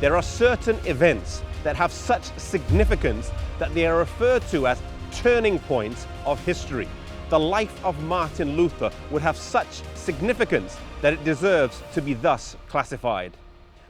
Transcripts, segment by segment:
There are certain events that have such significance that they are referred to as turning points of history. The life of Martin Luther would have such significance that it deserves to be thus classified.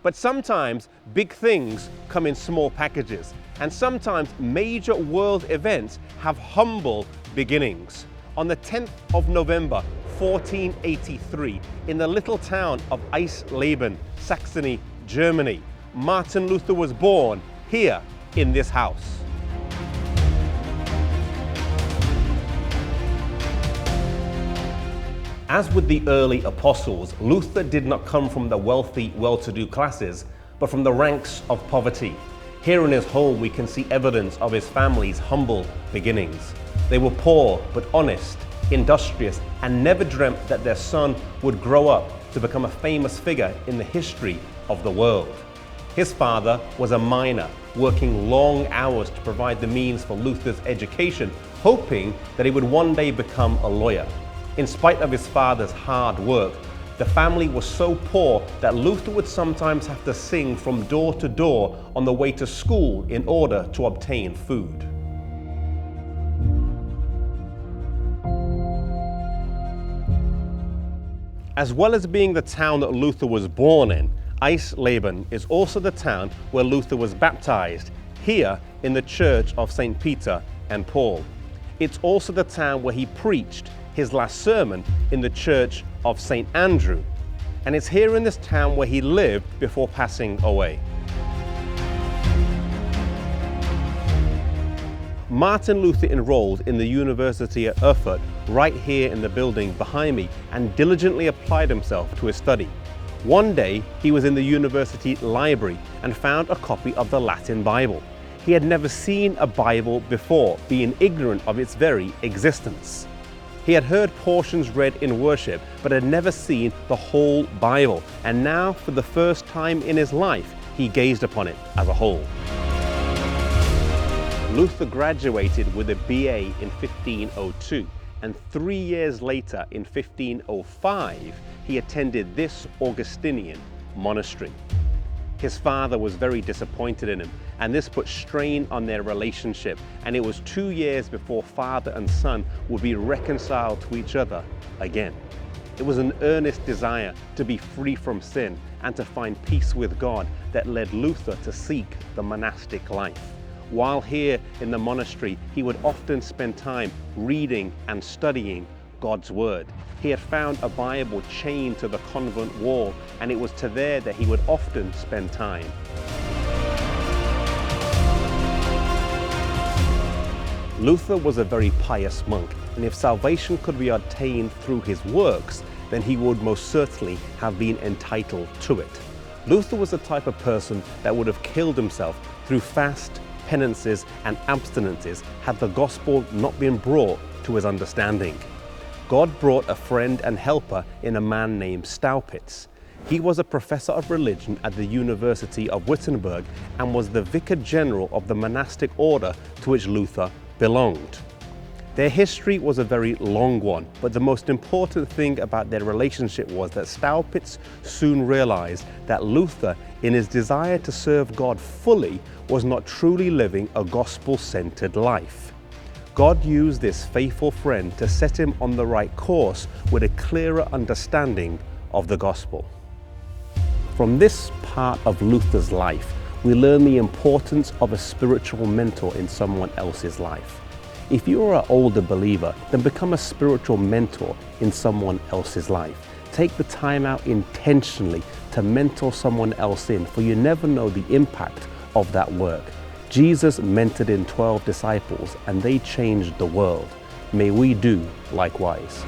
But sometimes big things come in small packages, and sometimes major world events have humble beginnings. On the 10th of November 1483, in the little town of Eisleben, Saxony, Germany, Martin Luther was born here in this house. As with the early apostles, Luther did not come from the wealthy, well-to-do classes, but from the ranks of poverty. Here in his home, we can see evidence of his family's humble beginnings. They were poor, but honest, industrious, and never dreamt that their son would grow up to become a famous figure in the history of the world. His father was a miner, working long hours to provide the means for Luther's education, hoping that he would one day become a lawyer. In spite of his father's hard work, the family was so poor that Luther would sometimes have to sing from door to door on the way to school in order to obtain food. As well as being the town that Luther was born in, Eisleben is also the town where Luther was baptized, here in the church of St. Peter and Paul. It's also the town where he preached his last sermon in the church of St. Andrew, and it's here in this town where he lived before passing away. Martin Luther enrolled in the university at Erfurt, right here in the building behind me, and diligently applied himself to his study. One day he was in the university library and found a copy of the Latin Bible. He had never seen a Bible before, being ignorant of its very existence. He had heard portions read in worship, but had never seen the whole Bible, and now for the first time in his life he gazed upon it as a whole. Luther graduated with a BA in 1502, and 3 years later in 1505 he attended this Augustinian monastery. His father was very disappointed in him, and this put strain on their relationship, and it was 2 years before father and son would be reconciled to each other again. It was an earnest desire to be free from sin and to find peace with God that led Luther to seek the monastic life. While here in the monastery, he would often spend time reading and studying God's Word. He had found a Bible chained to the convent wall, and it was to there that he would often spend time. Luther was a very pious monk, and if salvation could be obtained through his works, then he would most certainly have been entitled to it. Luther was the type of person that would have killed himself through fast, penances, and abstinences had the gospel not been brought to his understanding. God brought a friend and helper in a man named Stout Picks. He was a professor of religion at the University of Wittenberg and was the vicar general of the monastic order to which Luther belonged. Their history was a very long one, but the most important thing about their relationship was that Stout Picks soon realized that Luther, in his desire to serve God fully, was not truly living a gospel-centered life. God used this faithful friend to set him on the right course with a clearer understanding of the gospel. From this part of Luther's life, we learn the importance of a spiritual mentor in someone else's life. If you are an older believer, then become a spiritual mentor in someone else's life. Take the time out intentionally to mentor someone else in, for you never know the impact of that work. Jesus mentored in 12 disciples, and they changed the world. May we do likewise.